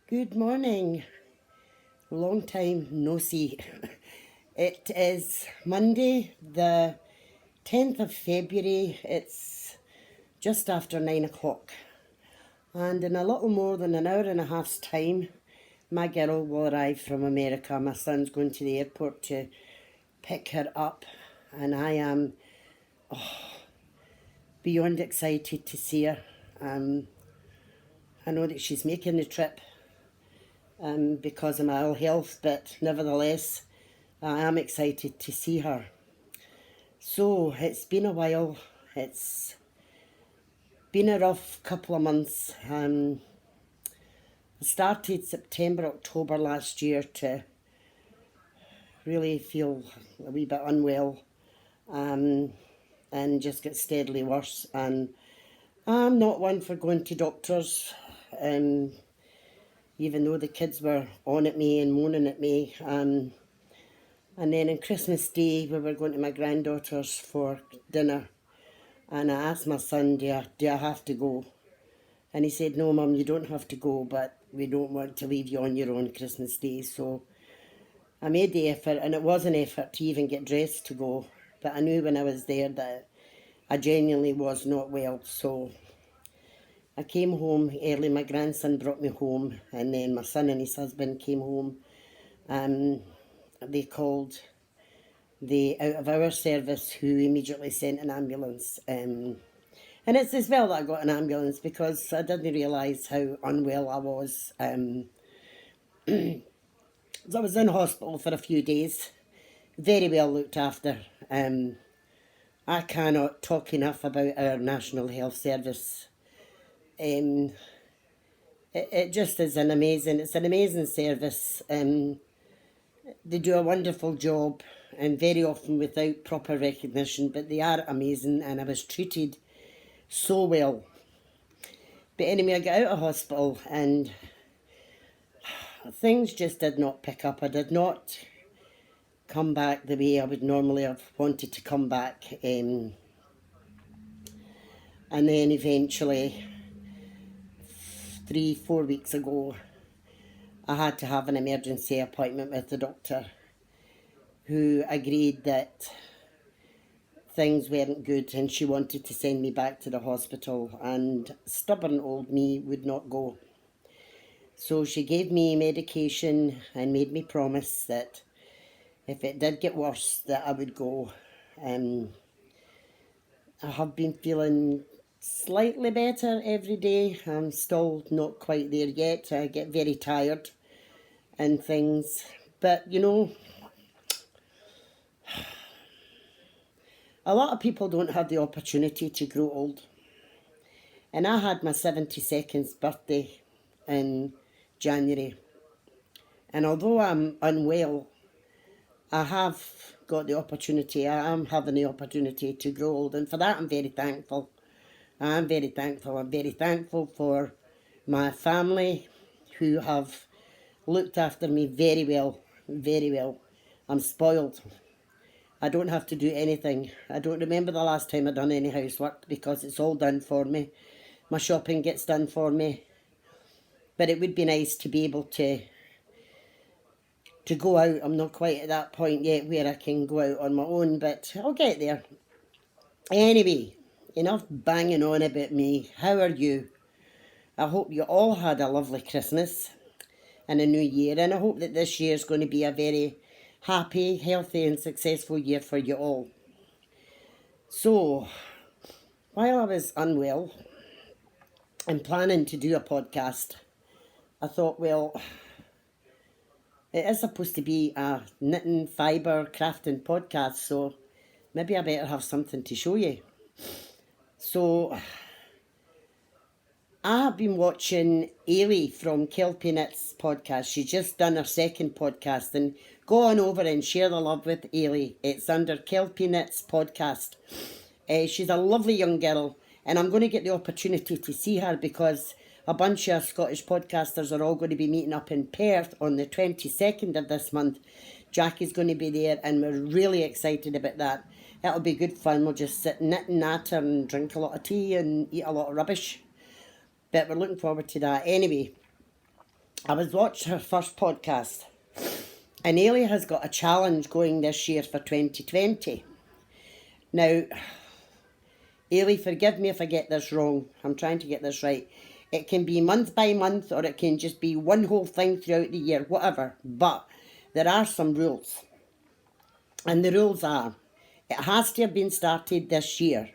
Good morning. Long time no see. It is Monday, the 10th of February. It's just after 9 o'clock. And in a little more than an hour and a half's time, my girl will arrive from America. My son's going to the airport to pick her up. And I am beyond excited to see her. I know that she's making the trip because of my ill health, but nevertheless, I am excited to see her. So it's been a while. It's been a rough couple of months. I started September, October last year to really feel a wee bit unwell and just get steadily worse. And I'm not one for going to doctors, even though the kids were on at me and moaning at me. And then on Christmas Day, we were going to my granddaughter's for dinner. And I asked my son, do I have to go? And he said, no, Mum, you don't have to go, but we don't want to leave you on your own Christmas Day. So I made the effort, and it was an effort to even get dressed to go. But I knew when I was there that I genuinely was not well. So I came home early. My grandson brought me home, and then my son and his husband came home. They called the out-of-hours service, who immediately sent an ambulance. And it's as well that I got an ambulance, because I didn't realise how unwell I was. So I was in hospital for a few days, very well looked after. I cannot talk enough about our National Health Service. It just is it's an amazing service. They do a wonderful job, and very often without proper recognition, but they are amazing, and I was treated so well. But anyway, I got out of hospital and things just did not pick up. I did not come back the way I would normally have wanted to come back. And then eventually, 3-4 weeks ago, I had to have an emergency appointment with the doctor, who agreed that things weren't good and she wanted to send me back to the hospital, and stubborn old me would not go. So she gave me medication and made me promise that if it did get worse, that I would go. I have been feeling slightly better every day. I'm still not quite there yet. I get very tired and things. But, you know, a lot of people don't have the opportunity to grow old. And I had my 72nd birthday in January. And although I'm unwell, I have got the opportunity, I am having the opportunity to grow old. And for that, I'm very thankful. I'm very thankful. I'm very thankful for my family, who have looked after me very well, very well. I'm spoiled. I don't have to do anything. I don't remember the last time I done any housework, because it's all done for me. My shopping gets done for me. But it would be nice to be able to go out. I'm not quite at that point yet where I can go out on my own, but I'll get there. Anyway, enough banging on about me. How are you? I hope you all had a lovely Christmas and a new year, and I hope that this year is going to be a very happy, healthy and successful year for you all. So, while I was unwell and planning to do a podcast, I thought, well, it is supposed to be a knitting, fibre, crafting podcast, so maybe I better have something to show you. So, I have been watching Ailey from Kelpie Knits podcast. She's just done her second podcast, and go on over and share the love with Ailey. It's under Kelpie Knits podcast. She's a lovely young girl, and I'm going to get the opportunity to see her, because a bunch of Scottish podcasters are all going to be meeting up in Perth on the 22nd of this month. Jackie's going to be there, and we're really excited about that. It'll be good fun. We'll just sit knitting at her and drink a lot of tea and eat a lot of rubbish. But we're looking forward to that. Anyway, I was watching her first podcast, and Ailey has got a challenge going this year for 2020. Now, Ailey, forgive me if I get this wrong. I'm trying to get this right. It can be month by month, or it can just be one whole thing throughout the year, whatever. But there are some rules. And the rules are, it has to have been started this year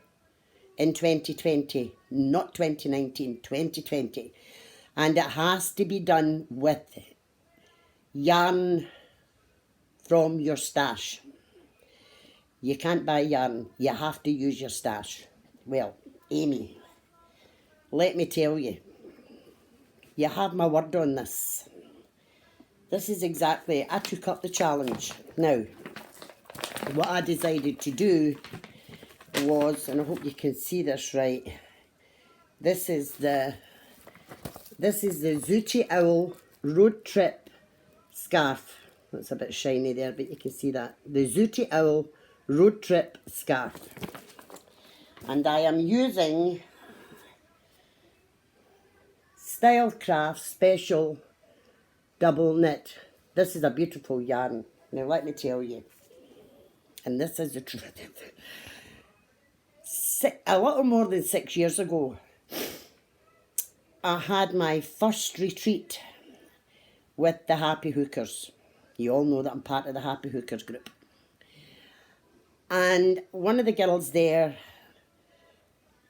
in 2020, not 2019, 2020. And it has to be done with yarn from your stash. You can't buy yarn, you have to use your stash. Well, Amy, let me tell you, you have my word on this. This is exactly, I took up the challenge. Now, what I decided to do was, and I hope you can see this right, this is the Zooty Owl Road Trip Scarf. That's a bit shiny there, but you can see that. The Zooty Owl Road Trip Scarf. And I am using Stylecraft Special Double Knit. This is a beautiful yarn. Now let me tell you, and this is the truth. A little more than 6 years ago, I had my first retreat with the Happy Hookers. You all know that I'm part of the Happy Hookers group. And one of the girls there,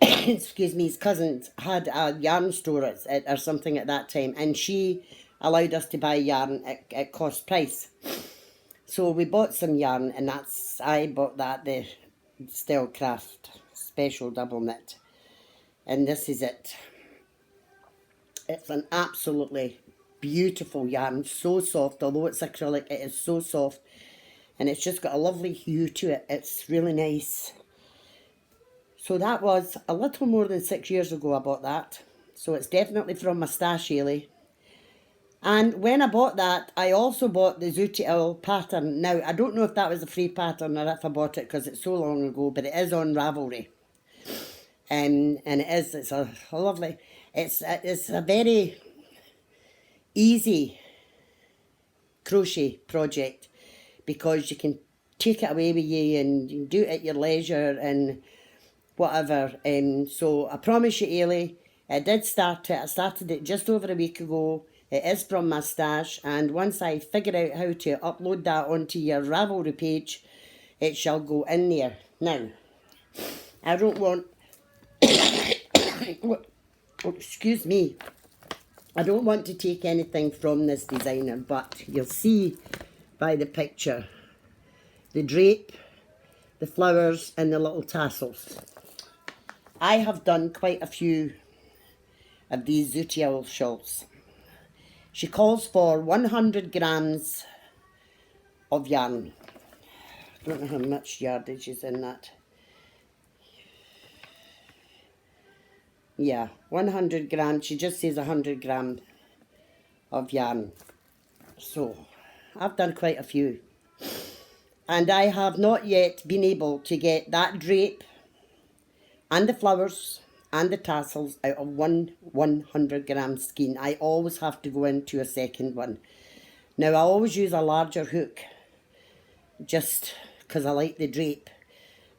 excuse me, his cousins had a yarn store or something at that time, and she allowed us to buy yarn at cost price. So we bought some yarn, and I bought that, the Stylecraft Special Double Knit. And this is it. It's an absolutely beautiful yarn, so soft. Although it's acrylic, it is so soft. And it's just got a lovely hue to it. It's really nice. So that was a little more than 6 years ago I bought that. So it's definitely from my stash, Ailey. And when I bought that, I also bought the Zooty Owl pattern. Now, I don't know if that was a free pattern or if I bought it because it's so long ago, but it is on Ravelry. And it's a lovely, it's a very easy crochet project because you can take it away with you and you can do it at your leisure and whatever. So I promise you, Ailey, I did start it. I started it just over a week ago. It is from my stash, and once I figure out how to upload that onto your Ravelry page, it shall go in there. Now, I don't want, oh, excuse me, I don't want to take anything from this designer, but you'll see by the picture, the drape, the flowers and the little tassels. I have done quite a few of these Zooty Owl shawls. She calls for 100 grams of yarn. I don't know how much yardage is in that. Yeah, 100 grams. She just says 100 grams of yarn. So, I've done quite a few. And I have not yet been able to get that drape and the flowers and the tassels out of one 100 gram skein. I always have to go into a second one. Now I always use a larger hook just because I like the drape.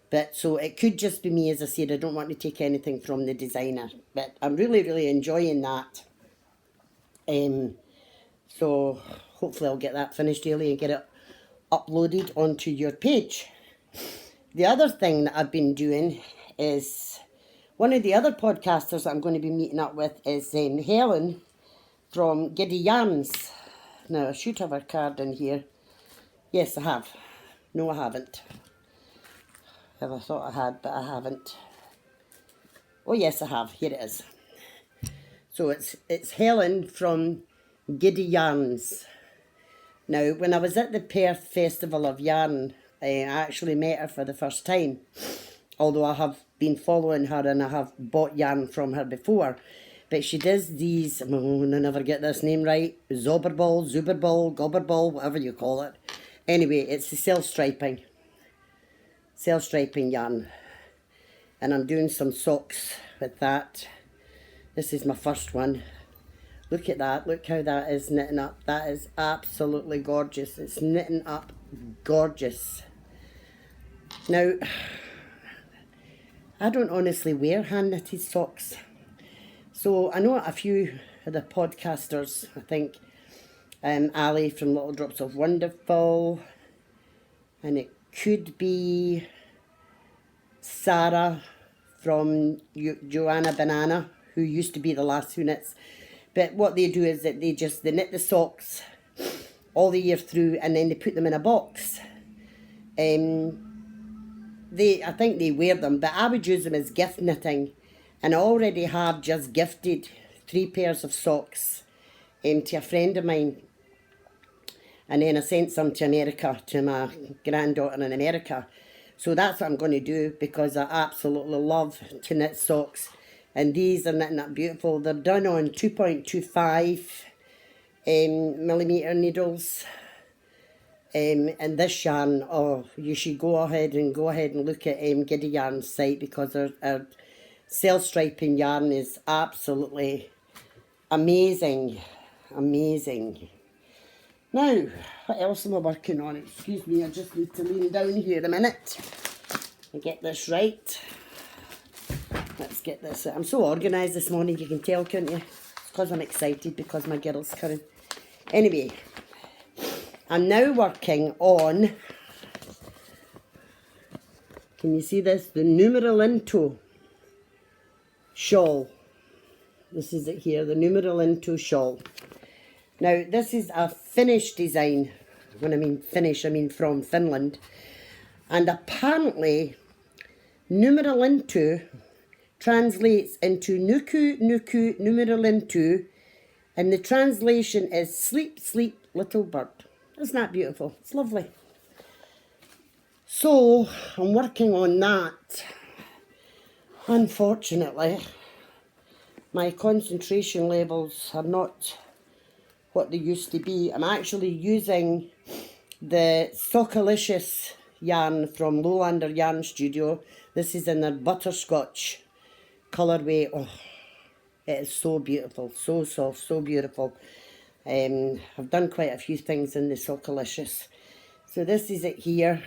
But so it could just be me, as I said. I don't want to take anything from the designer. But I'm really, really enjoying that. So hopefully I'll get that finished early and get it uploaded onto your page. The other thing that I've been doing is, one of the other podcasters that I'm going to be meeting up with is Helen from Giddy Yarns. Now, I should have her card in here. Yes, I have. No, I haven't. I thought I had, but I haven't. Oh, yes, I have. Here it is. So it's Helen from Giddy Yarns. Now, when I was at the Perth Festival of Yarn, I actually met her for the first time. Although I have been following her and I have bought yarn from her before. But she does these, I never get this name right, Zobberball, Zuberball, Gobberball, whatever you call it. Anyway, it's the self-striping yarn. And I'm doing some socks with that. This is my first one. Look at that. Look how that is knitting up. That is absolutely gorgeous. It's knitting up gorgeous. Now, I don't honestly wear hand knitted socks. So I know a few of the podcasters, I think Ali from Little Drops of Wonderful, and it could be Sarah from Joanna Banana, who used to be the last who knits. But what they do is that they knit the socks all the year through, and then they put them in a box. I think they wear them, but I would use them as gift knitting. And I already have just gifted 3 pairs of socks to a friend of mine. And then I sent some to America, to my granddaughter in America. So that's what I'm going to do, because I absolutely love to knit socks. And these are knitting up beautiful. They're done on 2.25 millimetre needles. And this yarn, oh, you should go ahead and look at Giddy Yarn's site, because our self-striping yarn is absolutely amazing. Amazing. Now, what else am I working on? Excuse me, I just need to lean down here a minute and get this right. Let's get this. I'm so organised this morning, you can tell, can't you? It's because I'm excited, because my girl's coming. Anyway, I'm now working on, can you see this? The numero lento shawl. This is it here, the numero lento shawl. Now, this is a Finnish design. When I mean Finnish, I mean from Finland. And apparently, numero lento translates into nuku nuku numero lento, and the translation is sleep, sleep, little bird. Isn't that beautiful? It's lovely. So, I'm working on that. Unfortunately, my concentration levels are not what they used to be. I'm actually using the Sockalicious yarn from Lowlander Yarn Studio. This is in their butterscotch colourway. Oh, it is so beautiful, so soft, so beautiful. I've done quite a few things in the Sockalicious. So this is it here.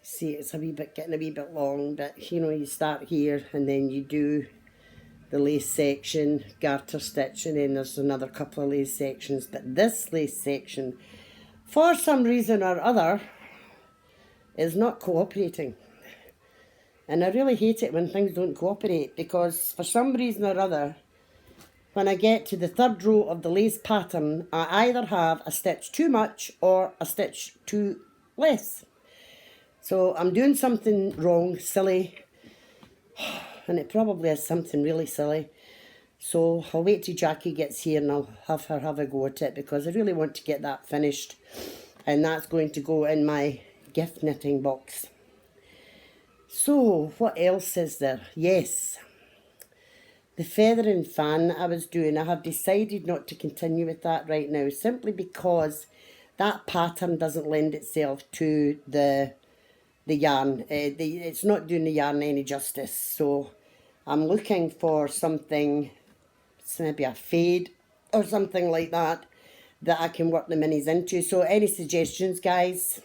See, it's getting a wee bit long, but you know, you start here and then you do the lace section, garter stitch, and then there's another couple of lace sections. But this lace section, for some reason or other, is not cooperating. And I really hate it when things don't cooperate, because for some reason or other, when I get to the 3rd row of the lace pattern, I either have a stitch too much or a stitch too less. So I'm doing something wrong, silly, and it probably is something really silly. So I'll wait till Jackie gets here and I'll have her have a go at it, because I really want to get that finished. And that's going to go in my gift knitting box. So what else is there? Yes, the feathering fan I was doing, I have decided not to continue with that right now, simply because that pattern doesn't lend itself to the yarn. It's not doing the yarn any justice. So I'm looking for something, maybe a fade or something like that I can work the minis into. So any suggestions, guys,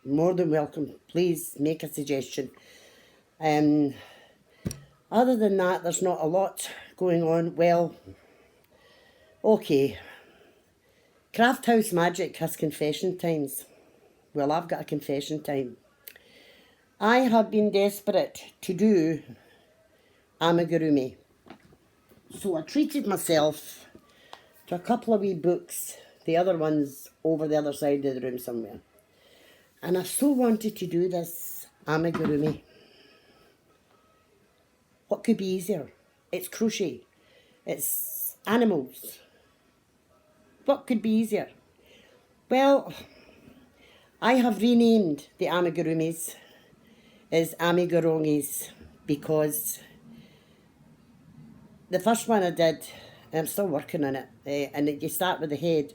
more than welcome. Please make a suggestion. Other than that, there's not a lot going on. Well, okay, Craft House Magic has confession times. Well, I've got a confession time. I have been desperate to do amigurumi. So I treated myself to a couple of wee books, the other one's over the other side of the room somewhere. And I so wanted to do this amigurumi. What could be easier? It's crochet. It's animals. What could be easier? Well, I have renamed the amigurumis as amigurongis, because the first one I did, and I'm still working on it, and you start with the head.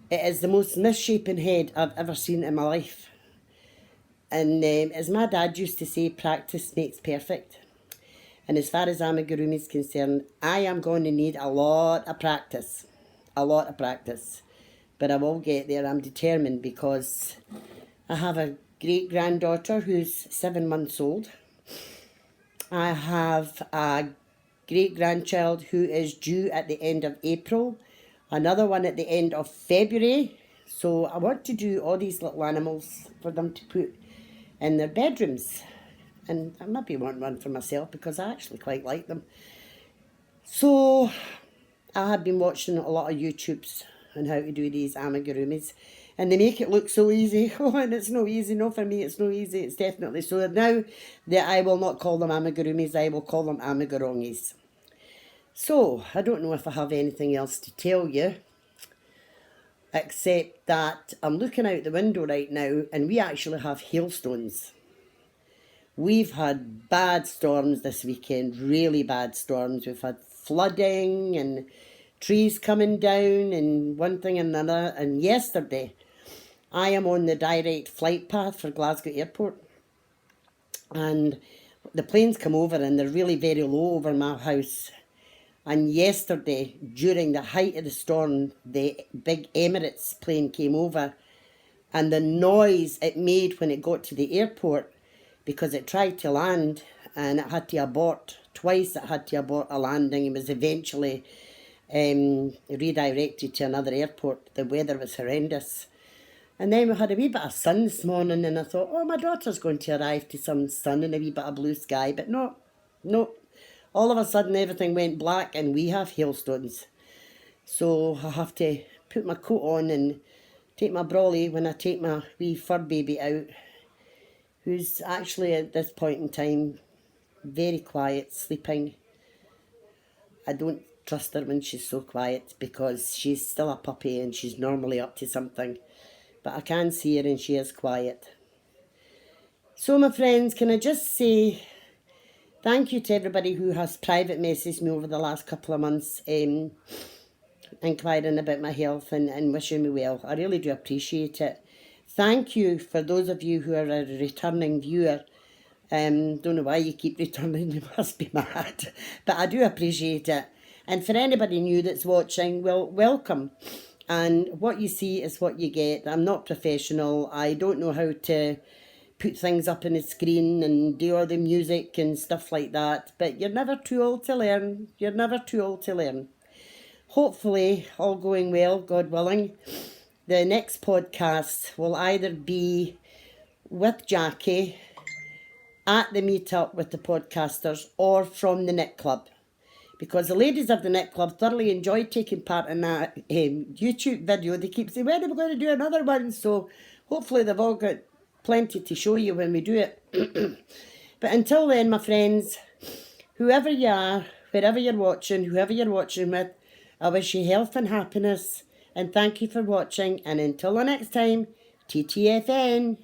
It is the most misshapen head I've ever seen in my life. And as my dad used to say, practice makes perfect. And as far as amigurumi is concerned, I am going to need a lot of practice. A lot of practice. But I will get there, I'm determined, because I have a great-granddaughter who's 7 months old. I have a great-grandchild who is due at the end of April. Another one at the end of February. So I want to do all these little animals for them to put in their bedrooms. And I maybe want one for myself because I actually quite like them. So I have been watching a lot of YouTubes on how to do these amigurumis. And they make it look so easy. Oh, and it's no easy. No, for me, it's no easy. It's definitely so. Now that I will not call them amigurumis, I will call them amigurongis. So, I don't know if I have anything else to tell you, except that I'm looking out the window right now and we actually have hailstones. We've had bad storms this weekend, really bad storms. We've had flooding and trees coming down and one thing and another. And yesterday, I am on the direct flight path for Glasgow Airport. And the planes come over and they're really very low over my house. And yesterday, during the height of the storm, the big Emirates plane came over. And the noise it made when it got to the airport, because it tried to land and it had to abort. Twice it had to abort a landing and was eventually redirected to another airport. The weather was horrendous. And then we had a wee bit of sun this morning and I thought, oh, my daughter's going to arrive to some sun and a wee bit of blue sky. But no. All of a sudden everything went black and we have hailstones. So I have to put my coat on and take my brolly when I take my wee fur baby out, who's actually at this point in time very quiet, sleeping. I don't trust her when she's so quiet because she's still a puppy and she's normally up to something. But I can see her and she is quiet. So my friends, can I just say thank you to everybody who has private messaged me over the last couple of months, inquiring about my health and wishing me well. I really do appreciate it. Thank you for those of you who are a returning viewer. Don't know why you keep returning, you must be mad. But I do appreciate it. And for anybody new that's watching, well, welcome. And what you see is what you get. I'm not professional. I don't know how to put things up on the screen and do all the music and stuff like that. But you're never too old to learn. You're never too old to learn. Hopefully, all going well, God willing. The next podcast will either be with Jackie at the meetup with the podcasters or from the Knit Club. Because the ladies of the Knit Club thoroughly enjoyed taking part in that YouTube video. They keep saying, when are we going to do another one? So hopefully they've all got plenty to show you when we do it. But until then, my friends, whoever you are, wherever you're watching, whoever you're watching with, I wish you health and happiness. And thank you for watching. And until the next time, TTFN.